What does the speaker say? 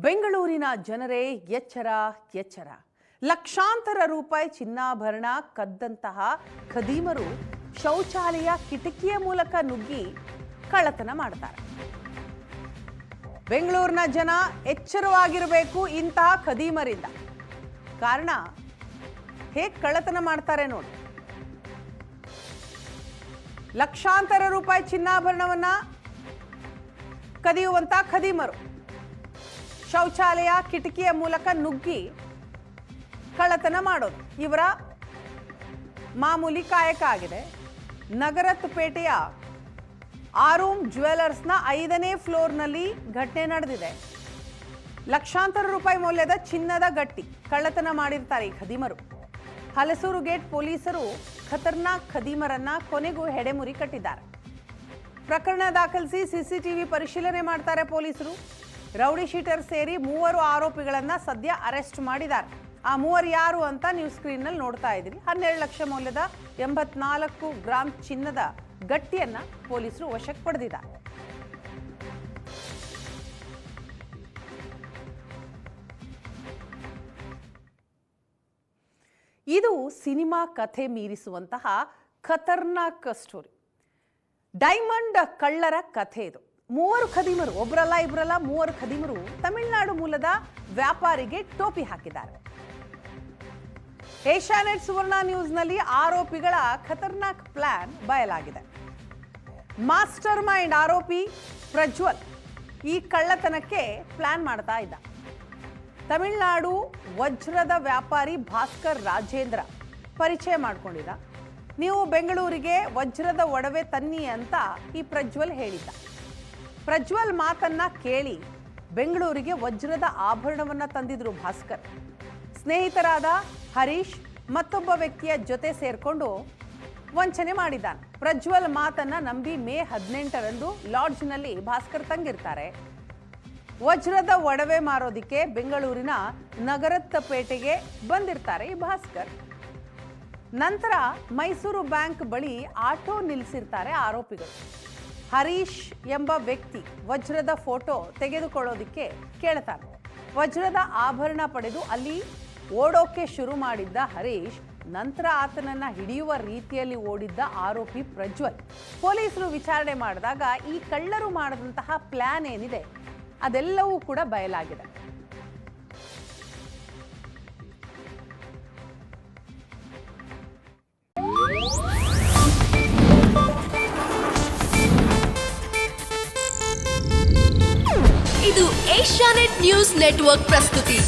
ಬೆಂಗಳೂರಿನ ಜನರೇ ಎಚ್ಚರ ಎಚ್ಚರ. ಲಕ್ಷಾಂತರ ರೂಪಾಯಿ ಚಿನ್ನಾಭರಣ ಕದ್ದಂತಹ ಖದೀಮರು ಶೌಚಾಲಯ ಕಿಟಕಿಯ ಮೂಲಕ ನುಗ್ಗಿ ಕಳ್ಳತನ ಮಾಡ್ತಾರೆ. ಬೆಂಗಳೂರಿನ ಜನ ಎಚ್ಚರವಾಗಿರಬೇಕು ಇಂತಹ ಖದೀಮರಿಂದ. ಕಾರಣ ಹೇಗೆ ಕಳ್ಳತನ ಮಾಡ್ತಾರೆ ನೋಡಿ. ಲಕ್ಷಾಂತರ ರೂಪಾಯಿ ಚಿನ್ನಾಭರಣವನ್ನ ಕದಿಯುವಂತ ಖದೀಮರು ಶೌಚಾಲಯ ಕಿಟಕಿಯ ಮೂಲಕ ನುಗ್ಗಿ ಕಳ್ಳತನ ಮಾಡೋದು ಇವರ ಮಾಮೂಲಿ ಕಾಯಕ ಆಗಿದೆ. ನಗರತ್ಪೇಟೆಯ ಆರೂಮ್ ಜ್ಯುವೆಲರ್ಸ್ನ 5ನೇ ಫ್ಲೋರ್ನಲ್ಲಿ ಘಟನೆ ನಡೆದಿದೆ. ಲಕ್ಷಾಂತರ ರೂಪಾಯಿ ಮೌಲ್ಯದ ಚಿನ್ನದ ಗಟ್ಟಿ ಕಳ್ಳತನ ಮಾಡಿರ್ತಾರೆ ಈ ಖದೀಮರು. ಹಲಸೂರು ಗೇಟ್ ಪೊಲೀಸರು ಖತರ್ನಾಕ್ ಖದೀಮರನ್ನ ಕೊನೆಗೂ ಹೆಡೆಮುರಿ ಕಟ್ಟಿದ್ದಾರೆ. ಪ್ರಕರಣ ದಾಖಲಿಸಿ ಸಿಸಿಟಿವಿ ಪರಿಶೀಲನೆ ಮಾಡ್ತಾರೆ ಪೊಲೀಸರು. ರೌಡಿ ಶೀಟರ್ ಸೇರಿ 3 ಆರೋಪಿಗಳನ್ನ ಸದ್ಯ ಅರೆಸ್ಟ್ ಮಾಡಿದ್ದಾರೆ. ಆ 3 ಯಾರು ಅಂತ ನೀವು ಸ್ಕ್ರೀನ್ ನಲ್ಲಿ ನೋಡ್ತಾ ಇದ್ದೀರಿ. 12 ಲಕ್ಷ ಮೌಲ್ಯದ 84 ಗ್ರಾಂ ಚಿನ್ನದ ಗಟ್ಟಿಯನ್ನ ಪೊಲೀಸರು ವಶಕ್ಕೆ ಪಡೆದಿದ್ದಾರೆ. ಇದು ಸಿನಿಮಾ ಕಥೆ ಮೀರಿಸುವಂತಹ ಖತರ್ನಾಕ್ ಸ್ಟೋರಿ. ಡೈಮಂಡ್ ಕಳ್ಳರ ಕಥೆ ಇದು. 3 ಖದೀಮರು, ಒಬ್ಬರಲ್ಲ ಇಬ್ಬರಲ್ಲ 3 ಖದೀಮರು ತಮಿಳುನಾಡು ಮೂಲದ ವ್ಯಾಪಾರಿಗೆ ಟೋಪಿ ಹಾಕಿದ್ದಾರೆ. ಏಷ್ಯಾನೆಟ್ ಸುವರ್ಣ ನ್ಯೂಸ್ನಲ್ಲಿ ಆರೋಪಿಗಳ ಖತರ್ನಾಕ್ ಪ್ಲಾನ್ ಬಯಲಾಗಿದೆ. ಮಾಸ್ಟರ್ ಮೈಂಡ್ ಆರೋಪಿ ಪ್ರಜ್ವಲ್ ಈ ಕಳ್ಳತನಕ್ಕೆ ಪ್ಲಾನ್ ಮಾಡ್ತಾ ಇದ್ದ. ತಮಿಳುನಾಡು ವಜ್ರದ ವ್ಯಾಪಾರಿ ಭಾಸ್ಕರ್ ರಾಜೇಂದ್ರ ಪರಿಚಯ ಮಾಡಿಕೊಂಡಿದ್ದ. ನೀವು ಬೆಂಗಳೂರಿಗೆ ವಜ್ರದ ಒಡವೆ ತನ್ನಿ ಅಂತ ಈ ಪ್ರಜ್ವಲ್ ಹೇಳಿದ್ದ. ಪ್ರಜ್ವಲ್ ಮಾತನ್ನ ಕೇಳಿ ಬೆಂಗಳೂರಿಗೆ ವಜ್ರದ ಆಭರಣವನ್ನ ತಂದಿದ್ರು ಭಾಸ್ಕರ್. ಸ್ನೇಹಿತರಾದ ಹರೀಶ್ ಮತ್ತೊಬ್ಬ ವ್ಯಕ್ತಿಯ ಜೊತೆ ಸೇರ್ಕೊಂಡು ವಂಚನೆ ಮಾಡಿದ್ದಾನೆ. ಪ್ರಜ್ವಲ್ ಮಾತನ್ನ ನಂಬಿ ಮೇ 18ರಂದು ಲಾಡ್ಜ್ನಲ್ಲಿ ಭಾಸ್ಕರ್ ತಂಗಿರ್ತಾರೆ. ವಜ್ರದ ಒಡವೆ ಮಾರೋದಿಕ್ಕೆ ಬೆಂಗಳೂರಿನ ನಗರತ್ಪೇಟೆಗೆ ಬಂದಿರ್ತಾರೆ ಈ ಭಾಸ್ಕರ್. ನಂತರ ಮೈಸೂರು ಬ್ಯಾಂಕ್ ಬಳಿ ಆಟೋ ನಿಲ್ಲಿಸಿರ್ತಾರೆ ಆರೋಪಿಗಳು. ಹರೀಶ್ ಎಂಬ ವ್ಯಕ್ತಿ ವಜ್ರದ ಫೋಟೋ ತೆಗೆದುಕೊಳ್ಳೋದಿಕ್ಕೆ ಕೇಳ್ತಾನೆ. ವಜ್ರದ ಆಭರಣ ಪಡೆದು ಅಲ್ಲಿ ಓಡೋಕೆ ಶುರು ಮಾಡಿದ್ದ ಹರೀಶ್ ನಂತರ ಆತನನ್ನ ಹಿಡಿಯುವ ರೀತಿಯಲ್ಲಿ ಓಡಿದ್ದ ಆರೋಪಿ ಪ್ರಜ್ವಲ್. ಪೊಲೀಸರು ವಿಚಾರಣೆ ಮಾಡಿದಾಗ ಈ ಕಳ್ಳರು ಮಾಡಿದಂತಹ ಪ್ಲಾನ್ ಏನಿದೆ ಅದೆಲ್ಲವೂ ಕೂಡ ಬಯಲಾಗಿದೆ. ಇದು ಏಷ್ಯಾನೆಟ್ ನ್ಯೂಸ್ ನೆಟ್ವರ್ಕ್ ಪ್ರಸ್ತುತಿ.